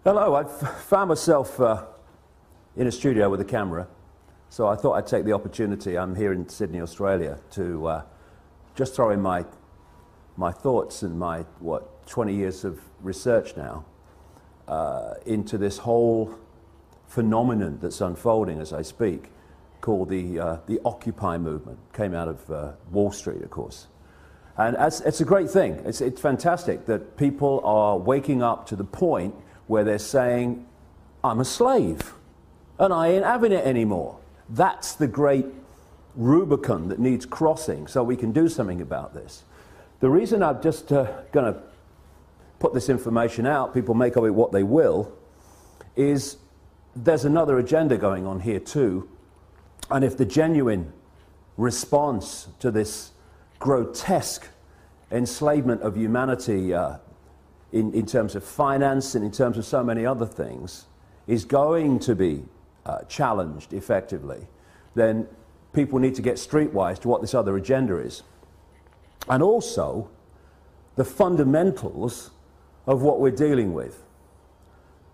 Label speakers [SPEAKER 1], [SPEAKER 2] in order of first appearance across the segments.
[SPEAKER 1] Hello, I've found myself in a studio with a camera, so I thought I'd take the opportunity. I'm here in Sydney, Australia, to just throw in my thoughts and my, 20 years of research now into this whole phenomenon that's unfolding as I speak, called the Occupy movement. Came out of Wall Street, of course. And it's a great thing. It's fantastic that people are waking up to the point where they're saying, I'm a slave, and I ain't having it anymore. That's the great Rubicon that needs crossing so we can do something about this. The reason I'm just going to put this information out, people make of it what they will, is there's another agenda going on here too. And if the genuine response to this grotesque enslavement of humanity in terms of finance and in terms of so many other things is going to be challenged effectively, then people need to get streetwise to what this other agenda is. And also the fundamentals of what we're dealing with.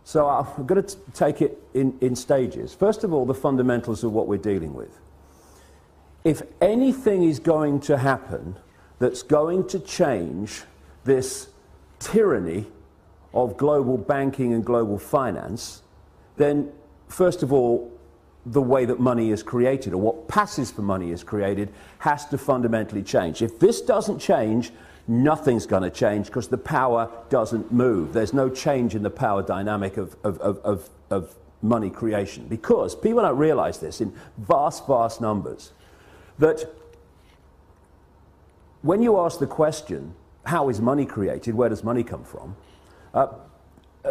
[SPEAKER 1] So I'm going to take it in stages. First of all, the fundamentals of what we're dealing with. If anything is going to happen that's going to change this tyranny of global banking and global finance, then first of all, the way that money is created, or what passes for money is created, has to fundamentally change. If this doesn't change, nothing's going to change, because the power doesn't move. There's no change in the power dynamic of money creation, because people don't realize this in vast, vast numbers, that when you ask the question, how is money created, where does money come from,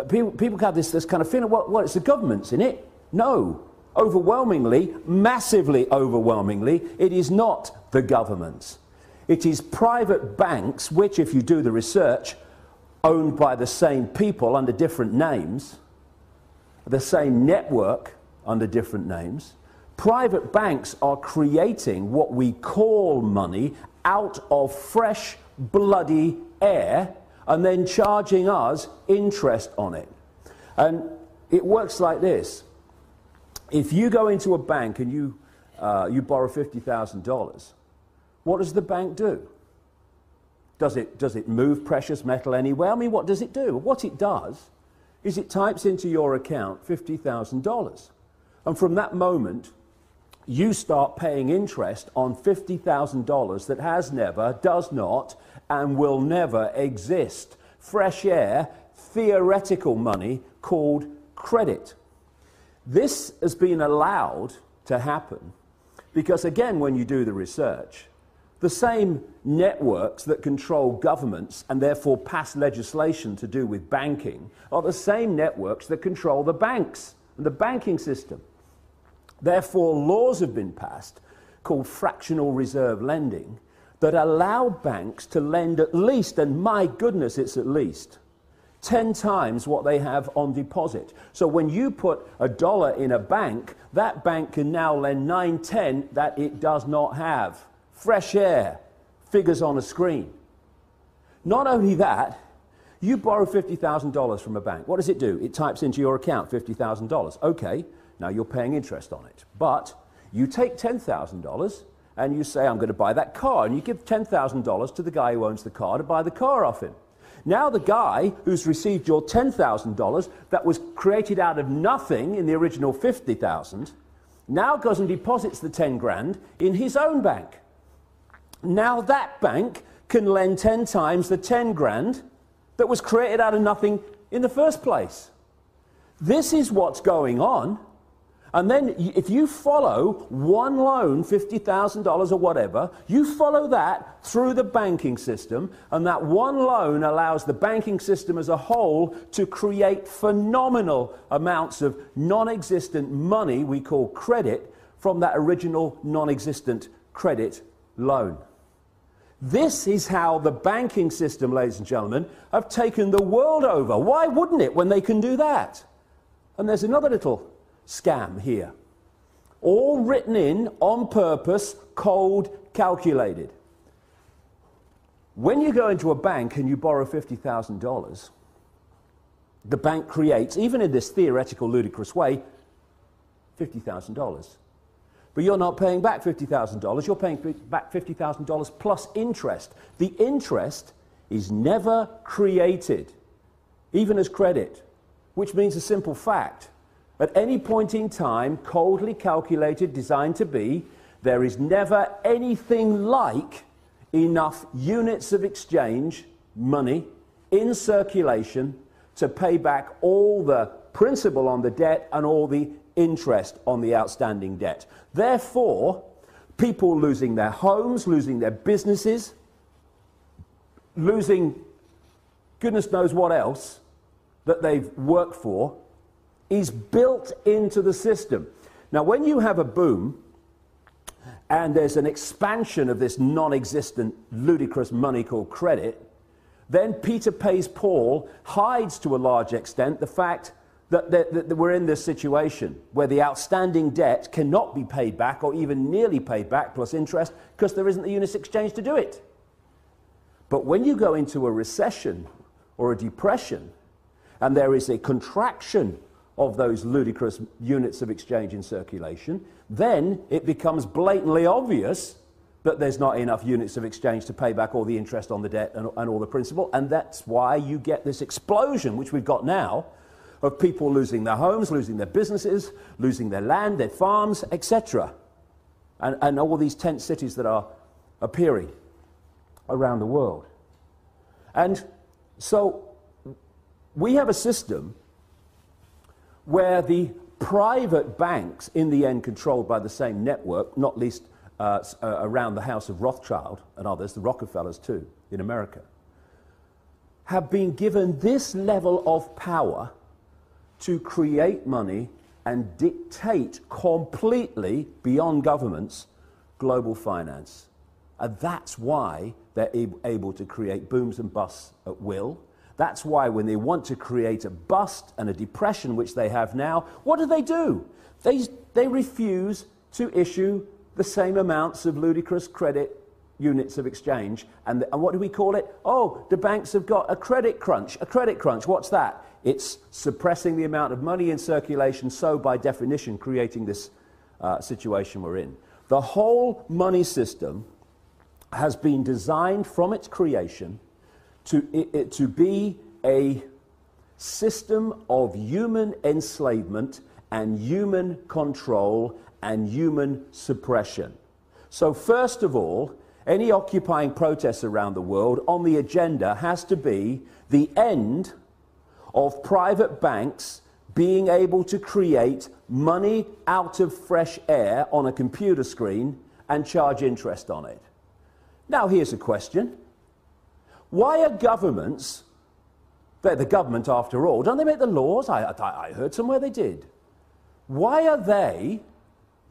[SPEAKER 1] people have this kind of feeling, well, it's the government's in it. No. Overwhelmingly, massively overwhelmingly, it is not the government's. It is private banks, which, if you do the research, owned by the same people under different names, the same network under different names. Private banks are creating what we call money out of fresh, bloody air, and then charging us interest on it. And it works like this. If you go into a bank and you borrow $50,000, what does the bank do? Does it move precious metal anywhere? I mean, what does it do? What it does is it types into your account $50,000. And from that moment, you start paying interest on $50,000 that has never, does not, and will never exist. Fresh air, theoretical money called credit. This has been allowed to happen because, again, when you do the research, the same networks that control governments and therefore pass legislation to do with banking are the same networks that control the banks and the banking system. Therefore, laws have been passed called fractional reserve lending that allow banks to lend at least, and my goodness, it's at least, 10 times what they have on deposit. So when you put $1 in a bank, that bank can now lend 9/10 that it does not have. Fresh air, figures on a screen. Not only that, you borrow $50,000 from a bank. What does it do? It types into your account $50,000. Okay, now you're paying interest on it. But you take $10,000 and you say, I'm going to buy that car, and you give $10,000 to the guy who owns the car to buy the car off him. Now the guy who's received your $10,000 that was created out of nothing in the original $50,000 now goes and deposits the 10 grand in his own bank. Now that bank can lend 10 times the 10 grand that was created out of nothing in the first place. This is what's going on. And then if you follow one loan, $50,000 or whatever, you follow that through the banking system, and that one loan allows the banking system as a whole to create phenomenal amounts of non-existent money we call credit from that original non-existent credit loan. This is how the banking system, ladies and gentlemen, have taken the world over. Why wouldn't it when they can do that? And there's another little scam here. All written in on purpose, cold, calculated. When you go into a bank and you borrow $50,000, the bank creates, even in this theoretical, ludicrous way, $50,000. But you're not paying back $50,000, you're paying back $50,000 plus interest. The interest is never created, even as credit, which means a simple fact. At any point in time, coldly calculated, designed to be, there is never anything like enough units of exchange, money, in circulation to pay back all the principal on the debt and all the interest on the outstanding debt. Therefore, people losing their homes, losing their businesses, losing goodness knows what else that they've worked for, is built into the system. Now, when you have a boom and there's an expansion of this non-existent, ludicrous money called credit, then Peter Pays Paul hides to a large extent the fact that we're in this situation where the outstanding debt cannot be paid back or even nearly paid back plus interest because there isn't the units exchange to do it. But when you go into a recession or a depression and there is a contraction of those ludicrous units of exchange in circulation, then it becomes blatantly obvious that there's not enough units of exchange to pay back all the interest on the debt and all the principal, and that's why you get this explosion, which we've got now, of people losing their homes, losing their businesses, losing their land, their farms, etc. And all these tent cities that are appearing around the world. And so we have a system where the private banks, in the end controlled by the same network, not least around the house of Rothschild and others, the Rockefellers too, in America, have been given this level of power to create money and dictate completely, beyond governments, global finance. And that's why they're able to create booms and busts at will. That's why when they want to create a bust and a depression, which they have now, what do? They refuse to issue the same amounts of ludicrous credit units of exchange. And what do we call it? Oh, the banks have got a credit crunch. A credit crunch, what's that? It's suppressing the amount of money in circulation, so by definition creating this situation we're in. The whole money system has been designed from its creation to be a system of human enslavement and human control and human suppression. So first of all, any occupying protests around the world on the agenda has to be the end of private banks being able to create money out of fresh air on a computer screen and charge interest on it. Now here's a question. Why are governments, they're the government after all, don't they make the laws? I heard somewhere they did. Why are they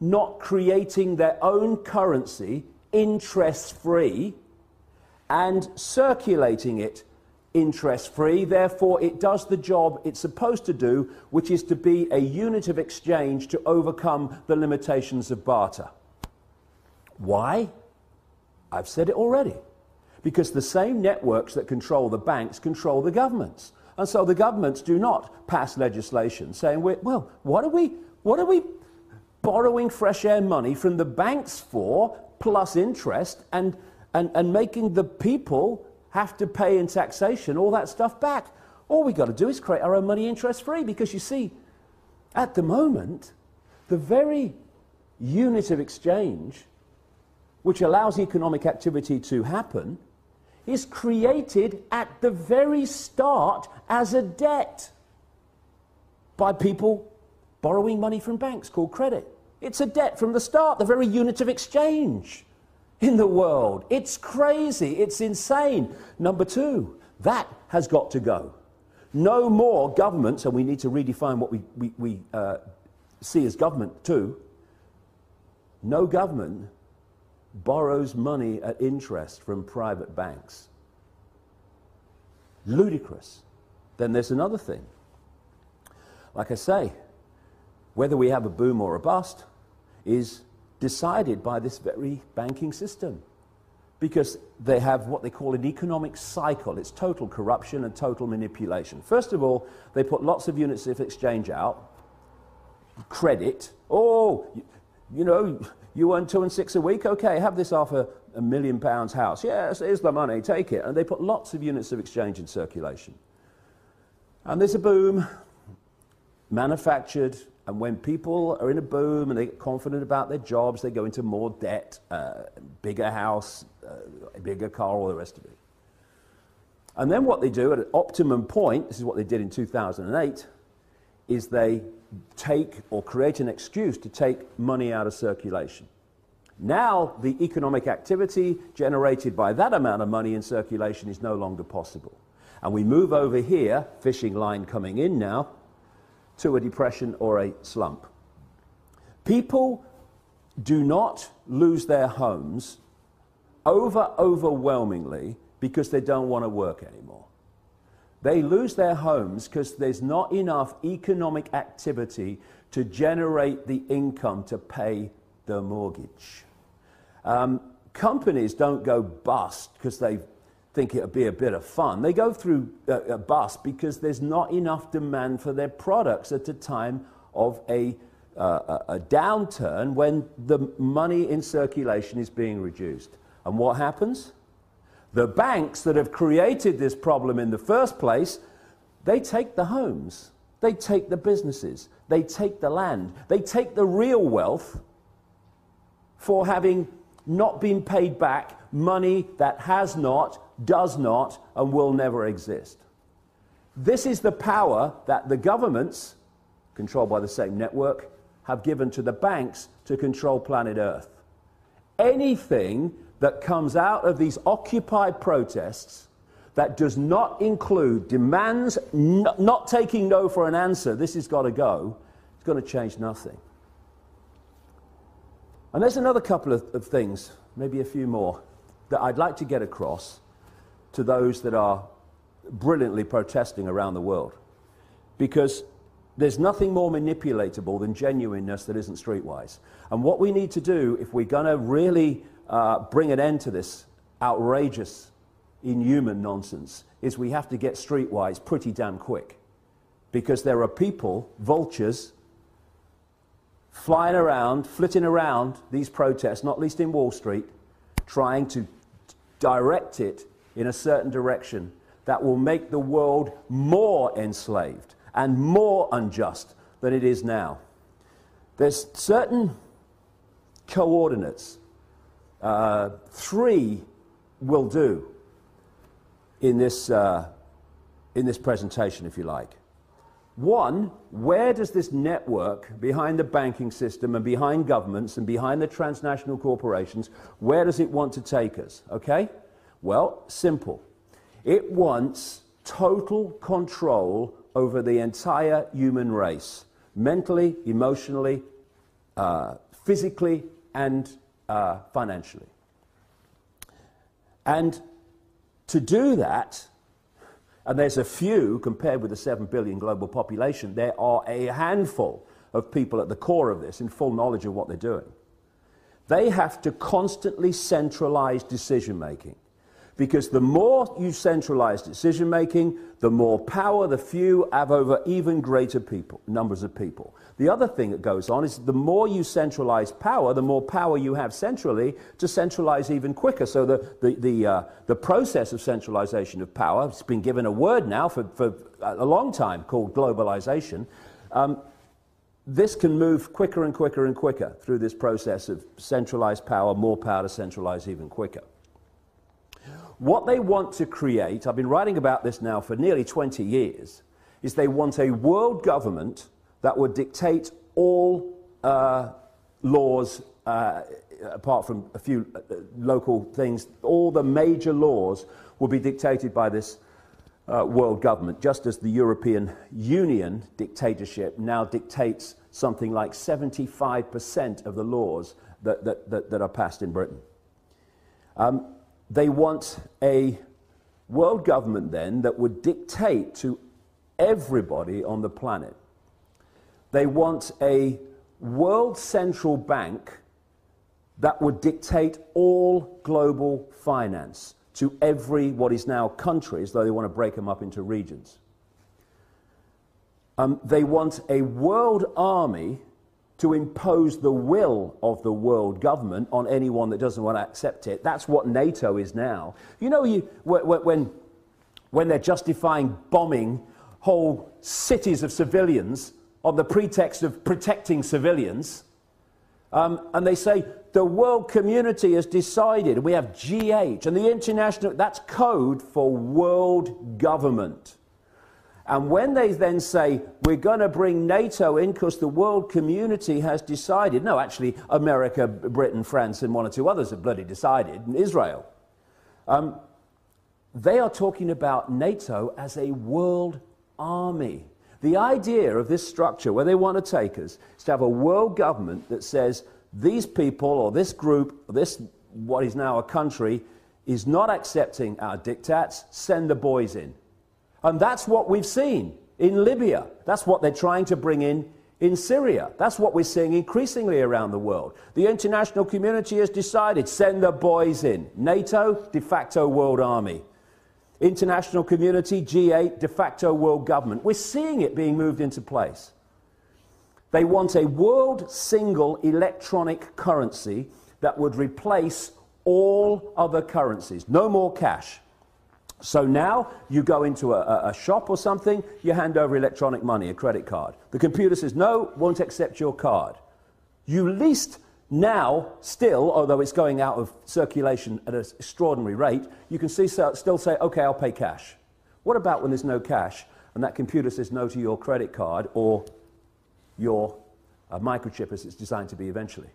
[SPEAKER 1] not creating their own currency interest-free and circulating it interest-free? Therefore, it does the job it's supposed to do, which is to be a unit of exchange to overcome the limitations of barter. Why? I've said it already. Because the same networks that control the banks control the governments. And so the governments do not pass legislation saying, well, what are we borrowing fresh air money from the banks for, plus interest, and making the people have to pay in taxation all that stuff back? All we got to do is create our own money interest-free, because you see, at the moment, the very unit of exchange which allows economic activity to happen is created at the very start as a debt by people borrowing money from banks called credit. It's a debt from the start, the very unit of exchange in the world. It's crazy, it's insane. Number two, that has got to go. No more governments, and we need to redefine what we see as government too. No government borrows money at interest from private banks. Ludicrous. Then there's another thing. Like I say, whether we have a boom or a bust is decided by this very banking system. because they have what they call an economic cycle. It's total corruption and total manipulation. First of all, they put lots of units of exchange out, credit. Oh, you know, you earn 2 and 6 a week? Okay, have this £500,000 house. Yes, here's the money, take it. And they put lots of units of exchange in circulation. And there's a boom, manufactured, and when people are in a boom and they get confident about their jobs, they go into more debt, bigger house, a bigger car, all the rest of it. And then what they do at an optimum point, this is what they did in 2008, is they take or create an excuse to take money out of circulation. Now the economic activity generated by that amount of money in circulation is no longer possible. And we move over here, fishing line coming in now, to a depression or a slump. People do not lose their homes overwhelmingly because they don't want to work anymore. They lose their homes because there's not enough economic activity to generate the income to pay the mortgage. Companies don't go bust because they think it would be a bit of fun. They go through a bust because there's not enough demand for their products at a time of a downturn when the money in circulation is being reduced. And what happens? The banks that have created this problem in the first place, they take the homes, they take the businesses, they take the land, they take the real wealth for having not been paid back money that has not, does not, and will never exist. This is the power that the governments, controlled by the same network, have given to the banks to control planet Earth. Anything that comes out of these Occupy protests that does not include demands, not taking no for an answer, this has got to go, it's going to change nothing. And there's another couple of things, maybe a few more, that I'd like to get across to those that are brilliantly protesting around the world. Because there's nothing more manipulatable than genuineness that isn't streetwise. And what we need to do, if we're going to really bring an end to this outrageous, inhuman nonsense, is we have to get streetwise pretty damn quick. Because there are people, vultures, flying around, flitting around these protests, not least in Wall Street, trying to direct it in a certain direction that will make the world more enslaved and more unjust than it is now. There's certain coordinates, 3 will do in this presentation, if you like. 1, where does this network behind the banking system and behind governments and behind the transnational corporations, where does it want to take us? Okay? Well, simple. It wants total control over the entire human race, mentally, emotionally, physically, and financially. And to do that, and there's a few, compared with the 7 billion global population, there are a handful of people at the core of this in full knowledge of what they're doing. They have to constantly centralize decision-making. Because the more you centralize decision-making, the more power the few have over even greater numbers of people. The other thing that goes on is the more you centralize power, the more power you have centrally to centralize even quicker. So the process of centralization of power, it's been given a word now for a long time called globalization. This can move quicker and quicker and quicker through this process of centralized power, more power to centralize even quicker. What they want to create, I've been writing about this now for nearly 20 years, is they want a world government that would dictate all laws, apart from a few local things. All the major laws will be dictated by this world government, just as the European Union dictatorship now dictates something like 75% of the laws that are passed in Britain. They want a world government then that would dictate to everybody on the planet. They want a world central bank that would dictate all global finance to every what is now countries, though they want to break them up into regions. They want a world army to impose the will of the world government on anyone that doesn't want to accept it. That's what NATO is now. You know, when they're justifying bombing whole cities of civilians on the pretext of protecting civilians, and they say the world community has decided, we have GH, and the international, that's code for world government. And when they then say, we're going to bring NATO in because the world community has decided, no, actually, America, Britain, France, and one or two others have bloody decided, and Israel. They are talking about NATO as a world army. The idea of this structure, where they want to take us, is to have a world government that says, these people, or this group, or this, what is now a country, is not accepting our diktats, send the boys in. And that's what we've seen in Libya. That's what they're trying to bring in Syria. That's what we're seeing increasingly around the world. The international community has decided, send the boys in. NATO, de facto world army. International community, G8, de facto world government. We're seeing it being moved into place. They want a world single electronic currency that would replace all other currencies. No more cash. So now you go into a shop or something, you hand over electronic money, a credit card. The computer says, no, won't accept your card. You least now, still, although it's going out of circulation at an extraordinary rate, you can still say, okay, I'll pay cash. What about when there's no cash and that computer says no to your credit card or your microchip as it's designed to be eventually?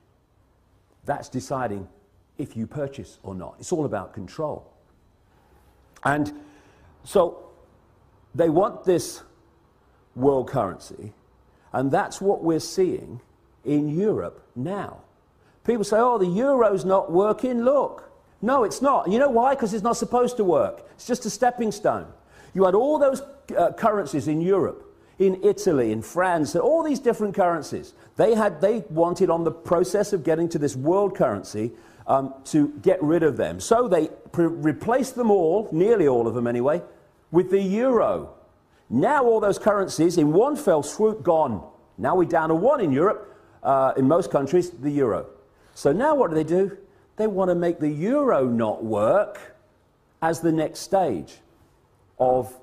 [SPEAKER 1] That's deciding if you purchase or not. It's all about control. And so they want this world currency, and that's what we're seeing in Europe now. People say, oh, the euro's not working. Look. No, it's not. And you know why? Because it's not supposed to work. It's just a stepping stone. You had all those currencies in Europe, in Italy, in France, all these different currencies. They wanted on the process of getting to this world currency to get rid of them. So they replaced them all, nearly all of them anyway, with the euro. Now all those currencies in one fell swoop gone. Now we're down to one in Europe, in most countries, the euro. So now what do? They want to make the euro not work as the next stage of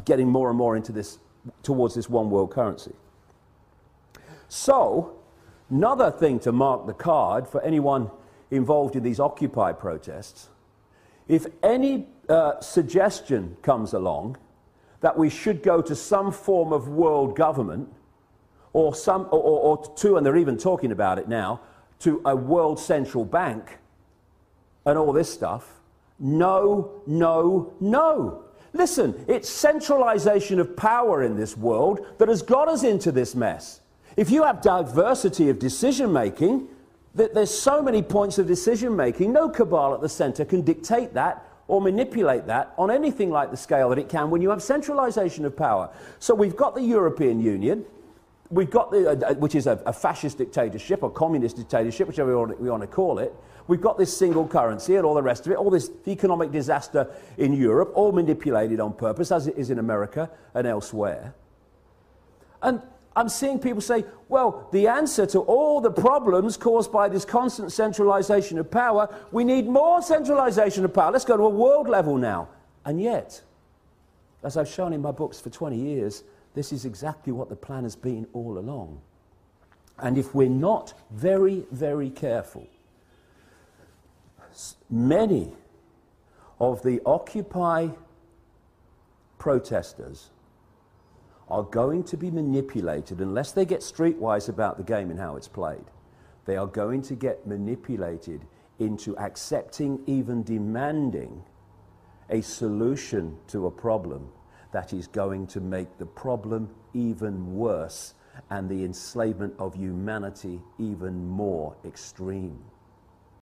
[SPEAKER 1] getting more and more into this, towards this one world currency. So, another thing to mark the card for anyone involved in these Occupy protests, if any suggestion comes along that we should go to some form of world government, or and they're even talking about it now, to a world central bank and all this stuff, no, no, no. Listen, it's centralization of power in this world that has got us into this mess. If you have diversity of decision-making, there's so many points of decision-making, no cabal at the center can dictate that or manipulate that on anything like the scale that it can when you have centralization of power. So we've got the European Union, we've got which is a fascist dictatorship or communist dictatorship, whichever we want to call it. We've got this single currency and all the rest of it, all this economic disaster in Europe, all manipulated on purpose, as it is in America and elsewhere. And I'm seeing people say, well, the answer to all the problems caused by this constant centralization of power, we need more centralization of power. Let's go to a world level now. And yet, as I've shown in my books for 20 years, this is exactly what the plan has been all along. And if we're not very, very careful, many of the Occupy protesters are going to be manipulated, unless they get streetwise about the game and how it's played. They are going to get manipulated into accepting, even demanding, a solution to a problem that is going to make the problem even worse and the enslavement of humanity even more extreme.